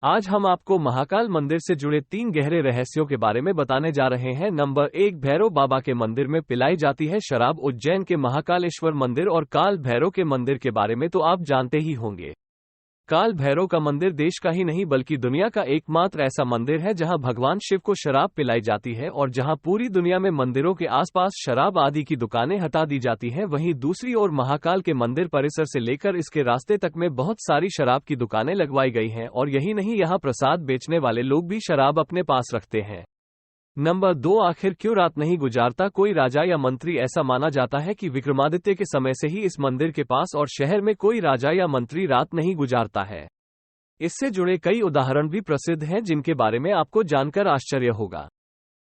आज हम आपको महाकाल मंदिर से जुड़े 3 गहरे रहस्यों के बारे में बताने जा रहे हैं। नंबर 1, भैरव बाबा के मंदिर में पिलाई जाती है शराब। उज्जैन के महाकालेश्वर मंदिर और काल भैरव के मंदिर के बारे में तो आप जानते ही होंगे। काल भैरव का मंदिर देश का ही नहीं बल्कि दुनिया का एकमात्र ऐसा मंदिर है जहां भगवान शिव को शराब पिलाई जाती है और जहां पूरी दुनिया में मंदिरों के आसपास शराब आदि की दुकानें हटा दी जाती हैं। वहीं दूसरी ओर महाकाल के मंदिर परिसर से लेकर इसके रास्ते तक में बहुत सारी शराब की दुकानें लगवाई गई हैं और यही नहीं, यहां प्रसाद बेचने वाले लोग भी शराब अपने पास रखते हैं। नंबर 2, आखिर क्यों रात नहीं गुजारता कोई राजा या मंत्री? ऐसा माना जाता है कि विक्रमादित्य के समय से ही इस मंदिर के पास और शहर में कोई राजा या मंत्री रात नहीं गुजारता है। इससे जुड़े कई उदाहरण भी प्रसिद्ध हैं जिनके बारे में आपको जानकर आश्चर्य होगा।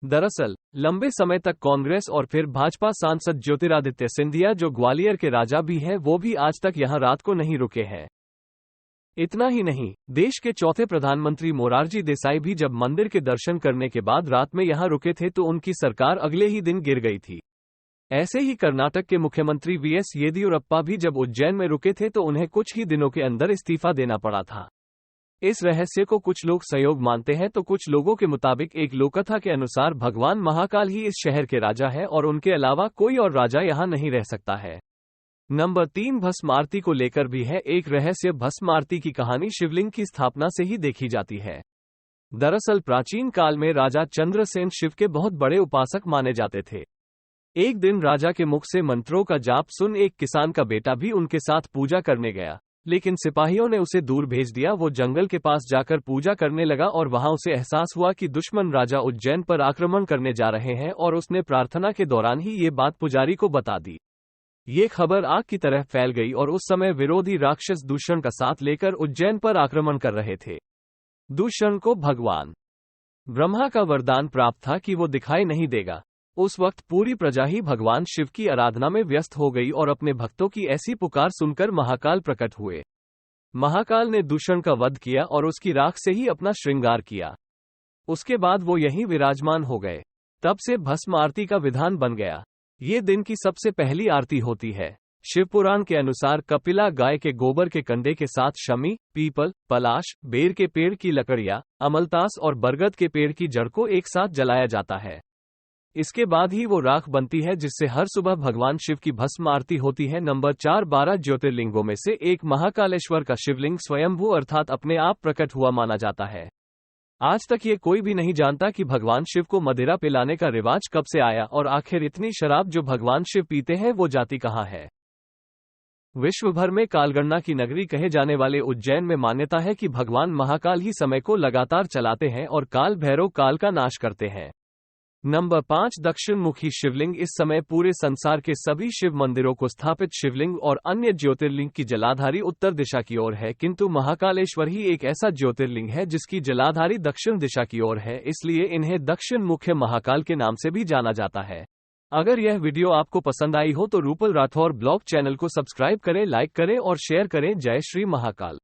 दरअसल लंबे समय तक कांग्रेस और फिर भाजपा सांसद ज्योतिरादित्य सिंधिया, जो ग्वालियर के राजा भी हैं, वो भी आज तक यहां रात को नहीं रुके हैं। इतना ही नहीं, देश के चौथे प्रधानमंत्री मोरारजी देसाई भी जब मंदिर के दर्शन करने के बाद रात में यहां रुके थे तो उनकी सरकार अगले ही दिन गिर गई थी। ऐसे ही कर्नाटक के मुख्यमंत्री वीएस येदियुरप्पा भी जब उज्जैन में रुके थे तो उन्हें कुछ ही दिनों के अंदर इस्तीफा देना पड़ा था। इस रहस्य को कुछ लोग संयोग मानते हैं तो कुछ लोगों के मुताबिक एक लोककथा के अनुसार भगवान महाकाल ही इस शहर के राजा है और उनके अलावा कोई और राजा यहां नहीं रह सकता है। नंबर 3, भस्म आरती को लेकर भी है एक रहस्य। भस्म आरती की कहानी शिवलिंग की स्थापना से ही देखी जाती है। दरअसल प्राचीन काल में राजा चंद्रसेन शिव के बहुत बड़े उपासक माने जाते थे। एक दिन राजा के मुख से मंत्रों का जाप सुन एक किसान का बेटा भी उनके साथ पूजा करने गया, लेकिन सिपाहियों ने उसे दूर भेज दिया। वो जंगल के पास जाकर पूजा करने लगा और वहां उसे एहसास हुआ कि दुश्मन राजा उज्जैन पर आक्रमण करने जा रहे हैं और उसने प्रार्थना के दौरान ही ये बात पुजारी को बता दी। ये खबर आग की तरह फैल गई और उस समय विरोधी राक्षस दूषण का साथ लेकर उज्जैन पर आक्रमण कर रहे थे। दूषण को भगवान ब्रह्मा का वरदान प्राप्त था कि वो दिखाई नहीं देगा। उस वक्त पूरी प्रजा ही भगवान शिव की आराधना में व्यस्त हो गई और अपने भक्तों की ऐसी पुकार सुनकर महाकाल प्रकट हुए। महाकाल ने दूषण का वध किया और उसकी राख से ही अपना श्रृंगार किया। उसके बाद वो यहीं विराजमान हो गए। तब से भस्म आरती का विधान बन गया। ये दिन की सबसे पहली आरती होती है। शिवपुराण के अनुसार कपिला गाय के गोबर के कंडे के साथ शमी, पीपल, पलाश, बेर के पेड़ की लकड़ियां, अमलतास और बरगद के पेड़ की जड़ को एक साथ जलाया जाता है। इसके बाद ही वो राख बनती है जिससे हर सुबह भगवान शिव की भस्म आरती होती है। नंबर 4, 12 ज्योतिर्लिंगों में से एक महाकालेश्वर का शिवलिंग स्वयंभू अर्थात अपने आप प्रकट हुआ माना जाता है। आज तक ये कोई भी नहीं जानता कि भगवान शिव को मदिरा पिलाने का रिवाज कब से आया और आखिर इतनी शराब जो भगवान शिव पीते हैं वो जाती कहाँ है। विश्व भर में कालगणना की नगरी कहे जाने वाले उज्जैन में मान्यता है कि भगवान महाकाल ही समय को लगातार चलाते हैं और काल भैरव काल का नाश करते हैं। नंबर 5, दक्षिण मुखी शिवलिंग। इस समय पूरे संसार के सभी शिव मंदिरों को स्थापित शिवलिंग और अन्य ज्योतिर्लिंग की जलाधारी उत्तर दिशा की ओर है, किंतु महाकालेश्वर ही एक ऐसा ज्योतिर्लिंग है जिसकी जलाधारी दक्षिण दिशा की ओर है, इसलिए इन्हें दक्षिण मुख्य महाकाल के नाम से भी जाना जाता है। अगर यह वीडियो आपको पसंद आई हो तो रूपल राठौर ब्लॉग चैनल को सब्सक्राइब करें, लाइक करें और शेयर करें। जय श्री महाकाल।